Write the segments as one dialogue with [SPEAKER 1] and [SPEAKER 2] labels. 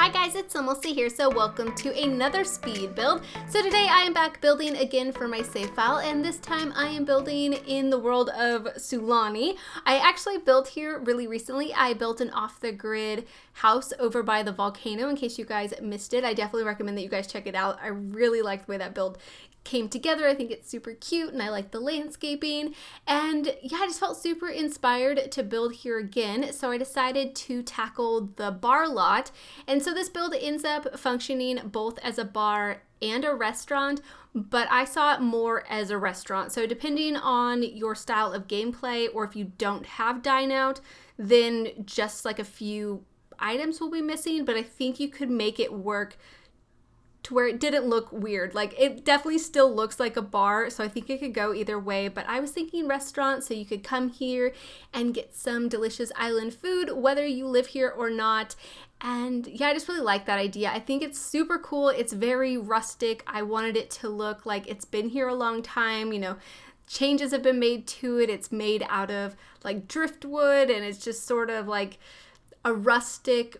[SPEAKER 1] Hi guys, it's SimLicy here, so welcome to another speed build. So today I am back building again for my save file, and this time I am building in the world of Sulani. I actually built here really recently. I built an off-the-grid house over by the volcano. In case you guys missed it, I definitely recommend that you guys check it out. I really like the way that build came together. I think it's super cute and I like the landscaping, and yeah, I just felt super inspired to build here again, so I decided to tackle the bar lot. And so this build ends up functioning both as a bar and a restaurant, but I saw it more as a restaurant. So depending on your style of gameplay, or if you don't have dine out, then just like a few items will be missing, but I think you could make it work to where it didn't look weird. Like, it definitely still looks like a bar, so I think it could go either way, but I was thinking restaurant, so you could come here and get some delicious island food whether you live here or not. And yeah, I just really like that idea. I think it's super cool. It's very rustic. I wanted it to look like it's been here a long time, you know. Changes have been made to it. It's made out of like driftwood, and it's just sort of like a rustic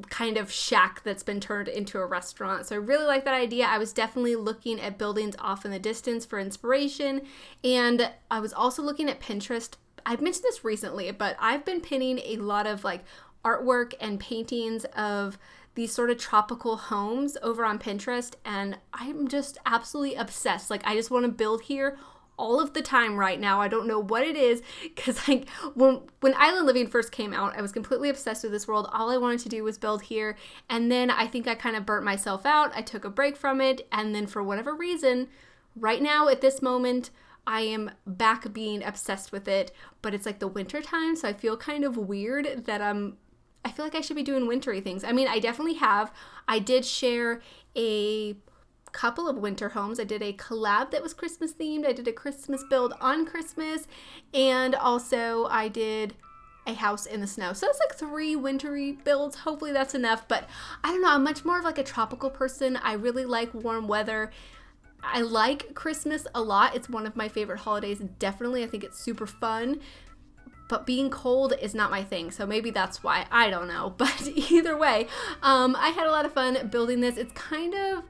[SPEAKER 1] kind of shack that's been turned into a restaurant. So I really like that idea. I was definitely looking at buildings off in the distance for inspiration, and I was also looking at Pinterest. I've mentioned this recently, but I've been pinning a lot of like artwork and paintings of these sort of tropical homes over on Pinterest, and I'm just absolutely obsessed. Like, I just want to build here all of the time right now. I don't know what it is, because like when Island Living first came out, I was completely obsessed with this world. All I wanted to do was build here, and then I think I kind of burnt myself out. I took a break from it, and then for whatever reason, right now at this moment, I am back being obsessed with it, but it's like the winter time, so I feel kind of weird that I feel like I should be doing wintry things. I mean, I definitely have. I did share a couple of winter homes. I did a collab that was Christmas themed. I did a Christmas build on Christmas, and also I did a house in the snow. So it's like 3 wintry builds. Hopefully that's enough, but I don't know. I'm much more of like a tropical person. I really like warm weather. I like Christmas a lot. It's one of my favorite holidays. Definitely. I think it's super fun. But being cold is not my thing, so maybe that's why. I don't know. But either way, I had a lot of fun building this. It's kind of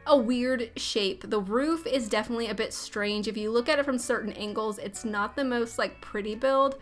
[SPEAKER 1] a weird shape. The roof is definitely a bit strange. If you look at it from certain angles, it's not the most like pretty build.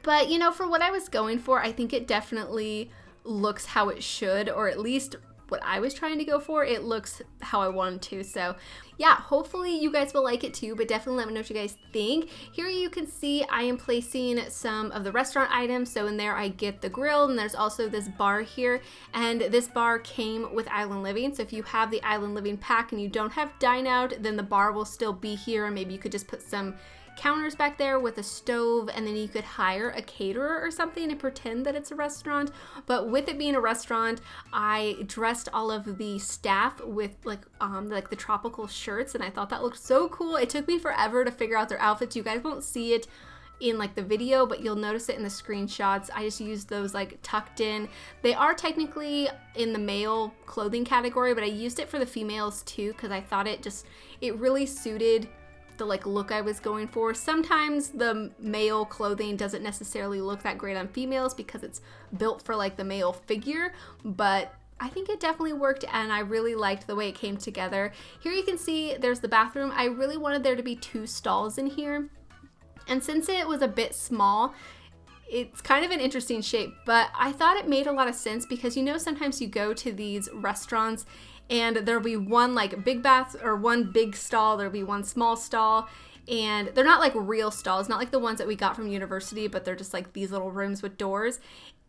[SPEAKER 1] But you know, for what I was going for, I think it definitely looks how it should, or at least what I was trying to go for, it looks how I wanted to. So yeah, hopefully you guys will like it too, but definitely let me know what you guys think. Here you can see I am placing some of the restaurant items. So in there I get the grill, and there's also this bar here, and this bar came with Island Living. So if you have the Island Living pack and you don't have dine out, then the bar will still be here, and maybe you could just put some counters back there with a stove, and then you could hire a caterer or something and pretend that it's a restaurant. But with it being a restaurant, I dressed all of the staff with like the tropical shirts, and I thought that looked so cool. It took me forever to figure out their outfits. You guys won't see it in like the video, but you'll notice it in the screenshots. I just used those like tucked in. They are technically in the male clothing category, but I used it for the females too, because I thought it really suited the like look I was going for. Sometimes the male clothing doesn't necessarily look that great on females because it's built for like the male figure, but I think it definitely worked, and I really liked the way it came together. Here you can see there's the bathroom. I really wanted there to be 2 stalls in here, and since it was a bit small, it's kind of an interesting shape, but I thought it made a lot of sense because, you know, sometimes you go to these restaurants and there'll be one like big bath or one big stall, there'll be one small stall, and they're not like real stalls, not like the ones that we got from university, but they're just like these little rooms with doors,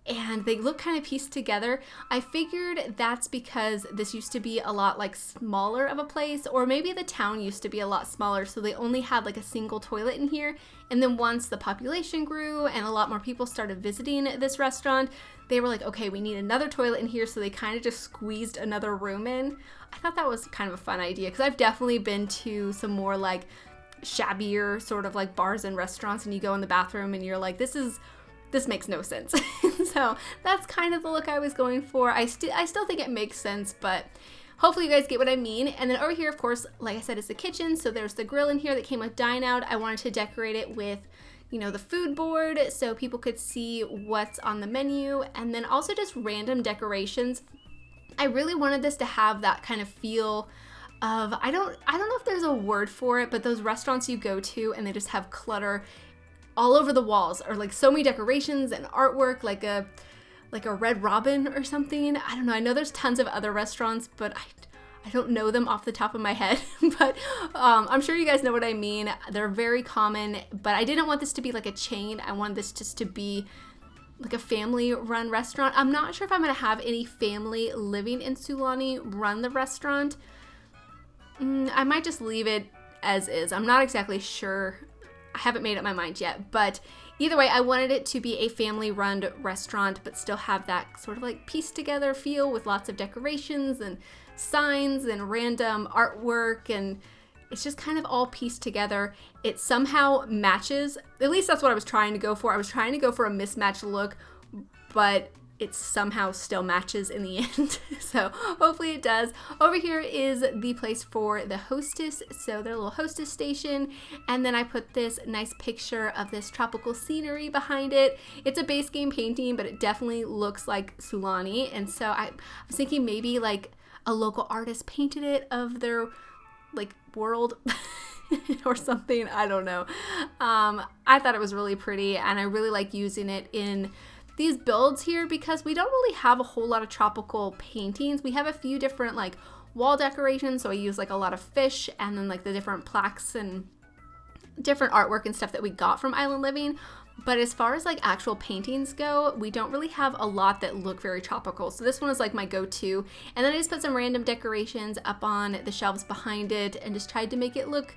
[SPEAKER 1] and they look kind of pieced together. I figured that's because this used to be a lot like smaller of a place, or maybe the town used to be a lot smaller, so they only had like a single toilet in here, and then once the population grew and a lot more people started visiting this restaurant, they were like, okay, we need another toilet in here, so they kind of just squeezed another room in. I thought that was kind of a fun idea, because I've definitely been to some more like shabbier sort of like bars and restaurants, and you go in the bathroom and you're like, this makes no sense. So that's kind of the look I was going for. I still think it makes sense, but hopefully you guys get what I mean. And then over here, of course, like I said, is the kitchen. So there's the grill in here that came with dine out. I wanted to decorate it with you know, the food board so people could see what's on the menu, and then also just random decorations. I really wanted this to have that kind of feel of, I don't know if there's a word for it, but those restaurants you go to and they just have clutter all over the walls, or like so many decorations and artwork, like a Red Robin or something. I don't know. I know there's tons of other restaurants, but I don't know them off the top of my head, but I'm sure you guys know what I mean. They're very common, but I didn't want this to be like a chain. I wanted this just to be like a family run restaurant. I'm not sure if I'm gonna have any family living in Sulani run the restaurant. I might just leave it as is. I'm not exactly sure. I haven't made up my mind yet, but either way, I wanted it to be a family-run restaurant, but still have that sort of like pieced together feel with lots of decorations and signs and random artwork, and it's just kind of all pieced together. It somehow matches, at least that's what I was trying to go for. I was trying to go for a mismatched look, but it somehow still matches in the end. So hopefully it does. Over here is the place for the hostess, so their little hostess station, and then I put this nice picture of this tropical scenery behind it. It's a base game painting, but it definitely looks like Sulani, and so I was thinking maybe like a local artist painted it of their like world or something. I don't know. I thought it was really pretty, and I really like using it in these builds here because we don't really have a whole lot of tropical paintings. We have a few different like wall decorations, so I use like a lot of fish and then like the different plaques and different artwork and stuff that we got from Island Living. But as far as like actual paintings go, we don't really have a lot that look very tropical. So this one is like my go-to. And then I just put some random decorations up on the shelves behind it and just tried to make it look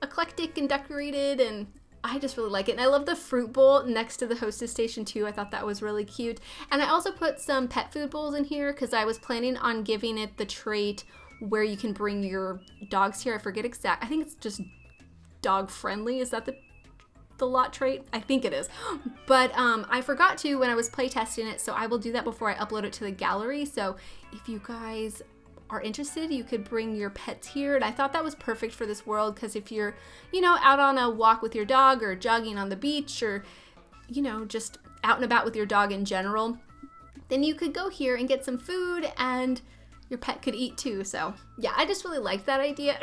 [SPEAKER 1] eclectic and decorated, and I just really like it. And I love the fruit bowl next to the hostess station too. I thought that was really cute. And I also put some pet food bowls in here because I was planning on giving it the trait where you can bring your dogs here. I forget exact. I think it's just dog friendly. Is that the lot trait? I think it is. But I forgot to when I was playtesting it, so I will do that before I upload it to the gallery. So if you guys are interested, you could bring your pets here. And I thought that was perfect for this world because if you're, you know, out on a walk with your dog or jogging on the beach or, you know, just out and about with your dog in general, then you could go here and get some food and your pet could eat too. So yeah, I just really liked that idea.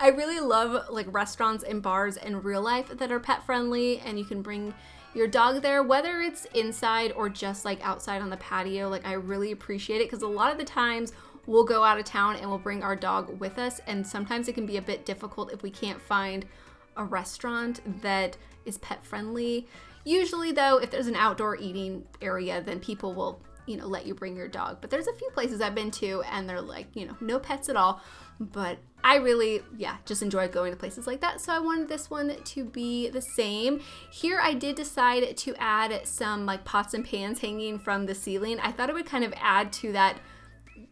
[SPEAKER 1] I really love like restaurants and bars in real life that are pet friendly and you can bring your dog there, whether it's inside or just like outside on the patio. Like I really appreciate it because a lot of the times we'll go out of town and we'll bring our dog with us, and sometimes it can be a bit difficult if we can't find a restaurant that is pet friendly. Usually though, if there's an outdoor eating area, then people will, you know, let you bring your dog. But there's a few places I've been to and they're like, you know, no pets at all. But I really, yeah, just enjoy going to places like that. So I wanted this one to be the same. Here I did decide to add some like pots and pans hanging from the ceiling. I thought it would kind of add to that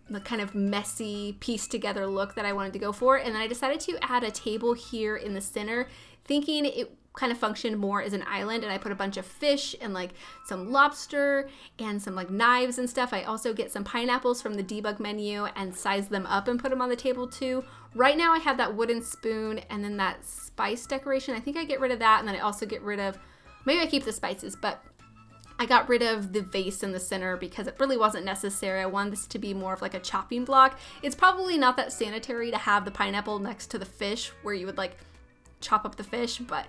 [SPEAKER 1] the kind of messy pieced together look that I wanted to go for. And then I decided to add a table here in the center, thinking it kind of functioned more as an island. And I put a bunch of fish and like some lobster and some like knives and stuff. I also get some pineapples from the debug menu and size them up and put them on the table too. Right now I have that wooden spoon and then that spice decoration. I think I get rid of that, and then I also get rid of, maybe I keep the spices, but I got rid of the vase in the center because it really wasn't necessary. I wanted this to be more of like a chopping block. It's probably not that sanitary to have the pineapple next to the fish where you would like chop up the fish, but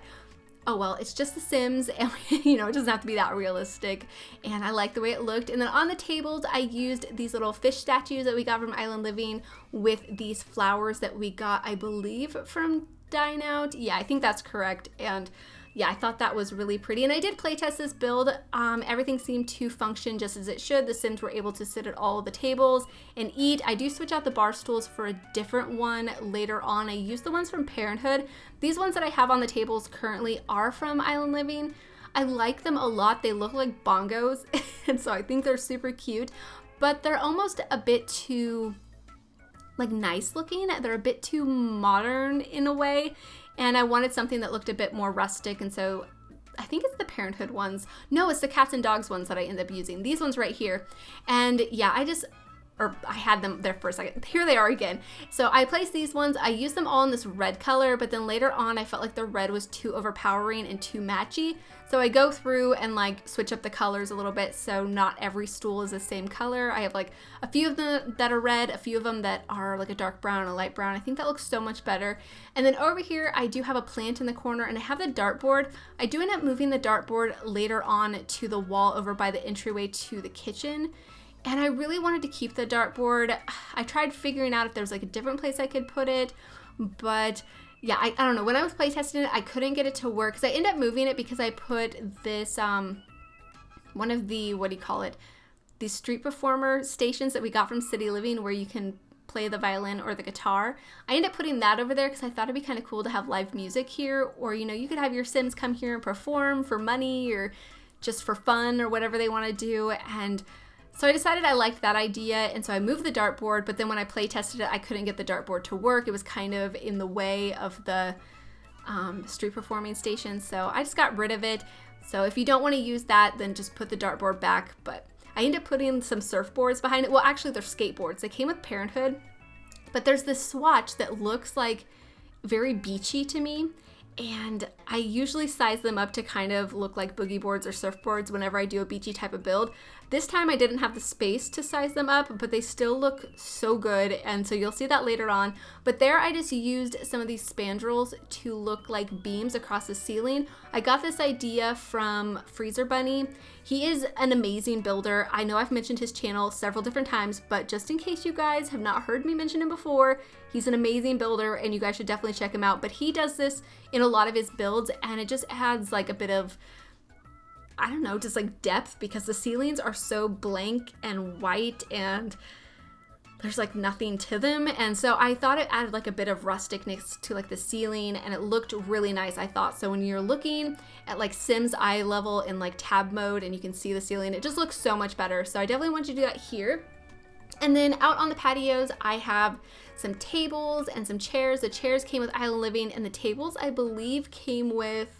[SPEAKER 1] oh well, it's just The Sims and you know, it doesn't have to be that realistic. And I like the way it looked. And then on the tables, I used these little fish statues that we got from Island Living with these flowers that we got, I believe, from Dine Out. Yeah, I think that's correct. And yeah, I thought that was really pretty. And I did playtest this build. Everything seemed to function just as it should. The Sims were able to sit at all of the tables and eat. I do switch out the bar stools for a different one later on. I use the ones from Parenthood. These ones that I have on the tables currently are from Island Living. I like them a lot. They look like bongos, and so I think they're super cute, but they're almost a bit too like nice looking. They're a bit too modern in a way. And I wanted something that looked a bit more rustic, and so I think it's the Parenthood ones. No, it's the cats and dogs ones that I end up using. These ones right here. And yeah, or I had them there for a second. Here they are again. So I placed these ones. I used them all in this red color, but then later on I felt like the red was too overpowering and too matchy. So I go through and like switch up the colors a little bit so not every stool is the same color. I have like a few of them that are red, a few of them that are like a dark brown and a light brown. I think that looks so much better. And then over here I do have a plant in the corner and I have the dartboard. I do end up moving the dartboard later on to the wall over by the entryway to the kitchen. And I really wanted to keep the dartboard. I tried figuring out if there was like a different place I could put it, but yeah, I don't know. When I was playtesting it, I couldn't get it to work because I ended up moving it because I put this, one of the, what do you call it? These street performer stations that we got from City Living where you can play the violin or the guitar. I ended up putting that over there because I thought it'd be kind of cool to have live music here, or, you know, you could have your Sims come here and perform for money or just for fun or whatever they want to do. And so I decided I liked that idea, and so I moved the dartboard, but then when I play tested it, I couldn't get the dartboard to work. It was kind of in the way of the street performing station, so I just got rid of it. So if you don't want to use that, then just put the dartboard back, but I ended up putting some surfboards behind it. Well, actually, they're skateboards. They came with Parenthood, but there's this swatch that looks like very beachy to me, and I usually size them up to kind of look like boogie boards or surfboards whenever I do a beachy type of build. This time I didn't have the space to size them up, but they still look so good, and so you'll see that later on. But there I just used some of these spandrels to look like beams across the ceiling. I got this idea from Freezer Bunny. He is an amazing builder. I know I've mentioned his channel several different times, but just in case you guys have not heard me mention him before, he's an amazing builder and you guys should definitely check him out. But he does this in a lot of his builds and it just adds like a bit of, I don't know, just like depth because the ceilings are so blank and white and there's like nothing to them. And so I thought it added like a bit of rusticness to like the ceiling and it looked really nice, I thought. So when you're looking at like Sims eye level in like tab mode and you can see the ceiling, it just looks so much better. So I definitely want you to do that here. And then out on the patios, I have some tables and some chairs. The chairs came with Island Living and the tables I believe came with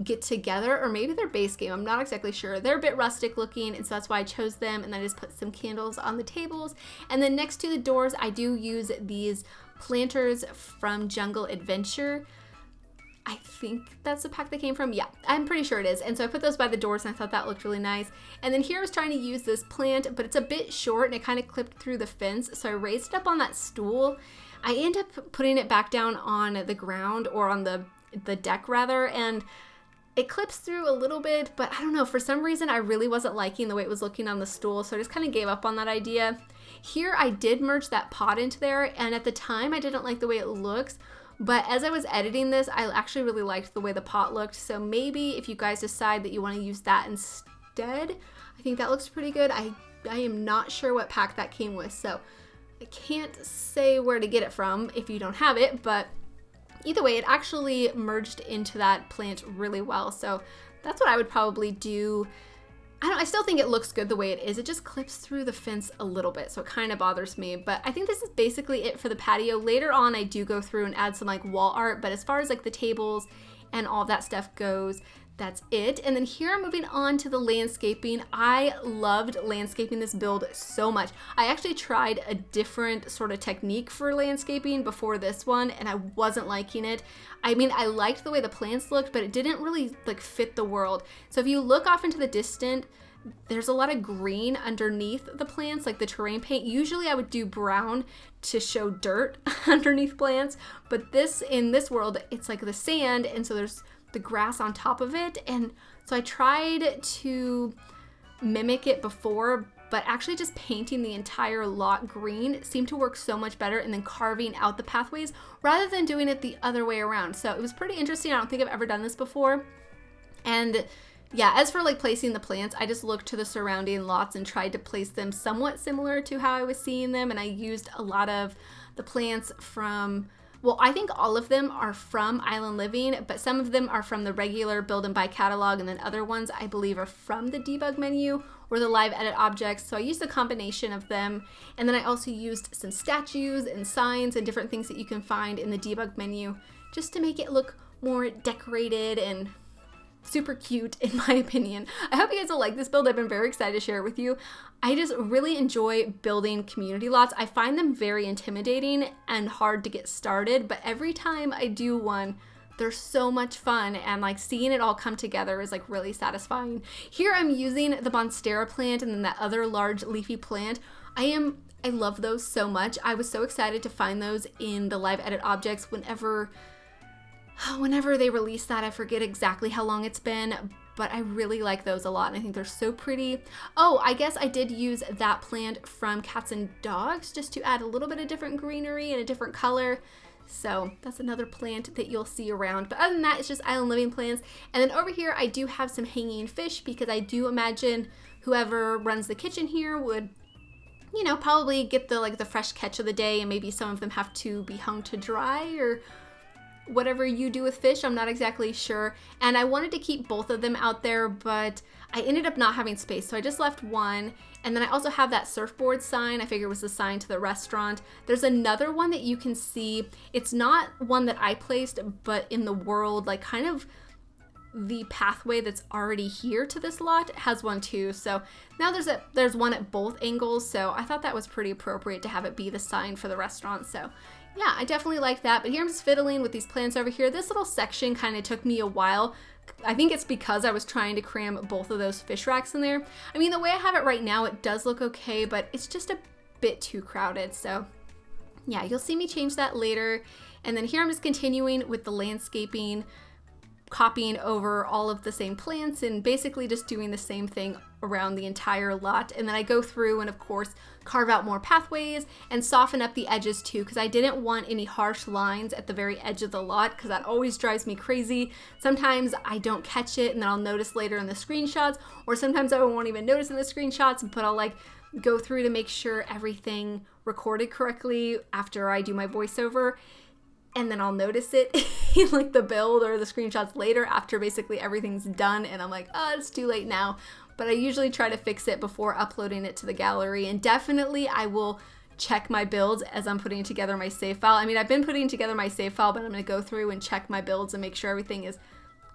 [SPEAKER 1] Get Together, or maybe they're base game. I'm not exactly sure. They're a bit rustic looking, and so that's why I chose them. And then I just put some candles on the tables. And then next to the doors, I do use these planters from Jungle Adventure. I think that's the pack they came from. Yeah, I'm pretty sure it is. And so I put those by the doors and I thought that looked really nice. And then here I was trying to use this plant, but it's a bit short and it kind of clipped through the fence. So I raised it up on that stool. I ended up putting it back down on the ground, or on the deck rather, and it clips through a little bit, but I don't know, for some reason I really wasn't liking the way it was looking on the stool, so I just kind of gave up on that idea. Here I did merge that pot into there, and at the time I didn't like the way it looks, but as I was editing this, I actually really liked the way the pot looked, so maybe if you guys decide that you want to use that instead, I think that looks pretty good. I am not sure what pack that came with, so I can't say where to get it from if you don't have it, but either way, it actually merged into that plant really well. So that's what I would probably do. I still think it looks good the way it is. It just clips through the fence a little bit, so it kind of bothers me. But I think this is basically it for the patio. Later on, I do go through and add some like wall art, but as far as like the tables and all that stuff goes, that's it. And then here I'm moving on to the landscaping. I loved landscaping this build so much. I actually tried a different sort of technique for landscaping before this one and I wasn't liking it. I mean, I liked the way the plants looked, but it didn't really like fit the world. So if you look off into the distance, there's a lot of green underneath the plants, like the terrain paint. Usually I would do brown to show dirt underneath plants, but in this world, it's like the sand, and so there's the grass on top of it. And so I tried to mimic it before, but actually just painting the entire lot green seemed to work so much better, and then carving out the pathways rather than doing it the other way around. So it was pretty interesting. I don't think I've ever done this before. And yeah, as for like placing the plants, I just looked to the surrounding lots and tried to place them somewhat similar to how I was seeing them. And I used a lot of the plants from, well, I think all of them are from Island Living, but some of them are from the regular build and buy catalog, and then other ones I believe are from the debug menu or the live edit objects. So I used a combination of them, and then I also used some statues and signs and different things that you can find in the debug menu just to make it look more decorated and super cute in my opinion. I hope you guys will like this build. I've been very excited to share it with you. I just really enjoy building community lots. I find them very intimidating and hard to get started, but every time I do one, they're so much fun, and like seeing it all come together is like really satisfying. Here I'm using the Monstera plant and then that other large leafy plant. I love those so much. I was so excited to find those in the live edit objects whenever they released that. I forget exactly how long it's been, but I really like those a lot and I think they're so pretty. Oh, I guess I did use that plant from Cats and Dogs just to add a little bit of different greenery and a different color. So that's another plant that you'll see around. But other than that, it's just island living plants. And then over here, I do have some hanging fish because I do imagine whoever runs the kitchen here would, you know, probably get the fresh catch of the day, and maybe some of them have to be hung to dry or whatever you do with fish. I'm not exactly sure. And I wanted to keep both of them out there, but I ended up not having space. So I just left one. And then I also have that surfboard sign. I figured was the sign to the restaurant. There's another one that you can see. It's not one that I placed, but in the world, like kind of the pathway that's already here to this lot has one too. So now there's one at both angles. So I thought that was pretty appropriate to have it be the sign for the restaurant. So yeah, I definitely like that. But here I'm just fiddling with these plants over here. This little section kind of took me a while. I think it's because I was trying to cram both of those fish racks in there. I mean, the way I have it right now, it does look okay, but it's just a bit too crowded. So yeah, you'll see me change that later. And then here I'm just continuing with the landscaping, copying over all of the same plants and basically just doing the same thing around the entire lot. And then I go through and of course carve out more pathways and soften up the edges too, because I didn't want any harsh lines at the very edge of the lot, because that always drives me crazy. Sometimes I don't catch it and then I'll notice later in the screenshots, or sometimes I won't even notice in the screenshots, but I'll like go through to make sure everything recorded correctly after I do my voiceover. And then I'll notice it in like the build or the screenshots later after basically everything's done, and I'm like, oh, it's too late now. But I usually try to fix it before uploading it to the gallery, and definitely I will check my builds as I'm putting together my save file. I mean, I've been putting together my save file, but I'm gonna go through and check my builds and make sure everything is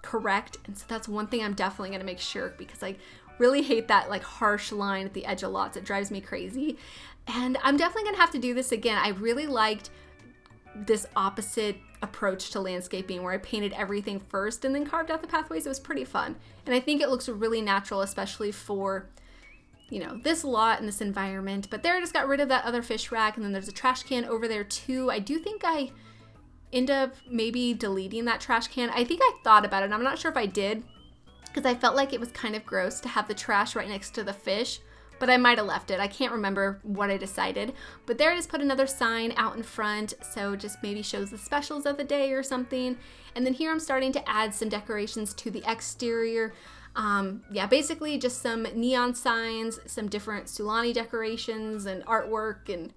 [SPEAKER 1] correct. And so that's one thing I'm definitely gonna make sure, because I really hate that like harsh line at the edge of lots. It drives me crazy. And I'm definitely gonna have to do this again. I really liked this opposite approach to landscaping where I painted everything first and then carved out the pathways. It was pretty fun. And I think it looks really natural, especially for, you know, this lot and this environment. But there I just got rid of that other fish rack, and then there's a trash can over there too. I do think I end up maybe deleting that trash can. I think I thought about it, and I'm not sure if I did, because I felt like it was kind of gross to have the trash right next to the fish. But I might have left it. I can't remember what I decided. But there I just put another sign out in front, so just maybe shows the specials of the day or something. And then here I'm starting to add some decorations to the exterior. Yeah, basically just some neon signs, some different Sulani decorations and artwork. And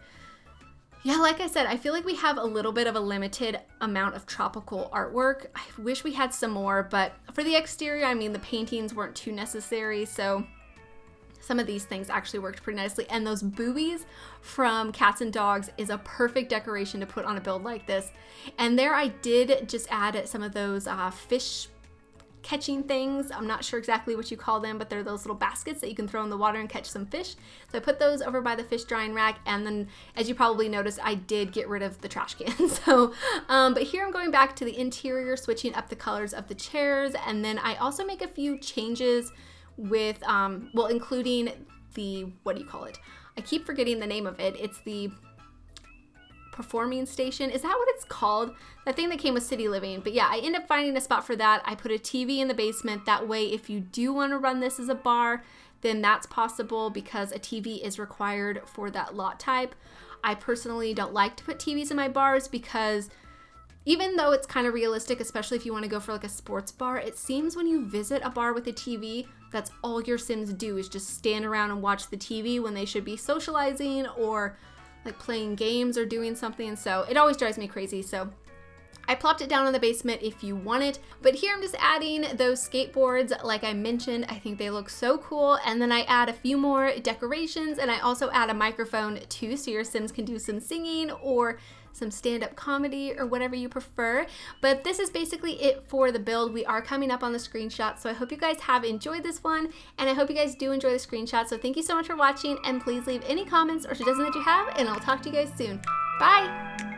[SPEAKER 1] yeah, like I said, I feel like we have a little bit of a limited amount of tropical artwork. I wish we had some more, but for the exterior, I mean, the paintings weren't too necessary, so some of these things actually worked pretty nicely. And those boobies from Cats and Dogs is a perfect decoration to put on a build like this. And there I did just add some of those fish catching things. I'm not sure exactly what you call them, but they're those little baskets that you can throw in the water and catch some fish. So I put those over by the fish drying rack, and then as you probably noticed, I did get rid of the trash can. So, but here I'm going back to the interior, switching up the colors of the chairs, and then I also make a few changes with, well, including the, what do you call it? I keep forgetting the name of it. It's the performing station. Is that what it's called? That thing that came with City Living. But yeah, I end up finding a spot for that. I put a TV in the basement. That way, if you do want to run this as a bar, then that's possible, because a TV is required for that lot type. I personally don't like to put TVs in my bars, because even though it's kind of realistic, especially if you want to go for like a sports bar, it seems when you visit a bar with a TV, that's all your Sims do is just stand around and watch the TV when they should be socializing or like playing games or doing something. So it always drives me crazy. So I plopped it down in the basement if you want it. But here I'm just adding those skateboards. Like I mentioned, I think they look so cool. And then I add a few more decorations, and I also add a microphone too, so your Sims can do some singing or some stand-up comedy, or whatever you prefer. But this is basically it for the build. We are coming up on the screenshot, so I hope you guys have enjoyed this one, and I hope you guys do enjoy the screenshot. So thank you so much for watching, and please leave any comments or suggestions that you have, and I'll talk to you guys soon. Bye!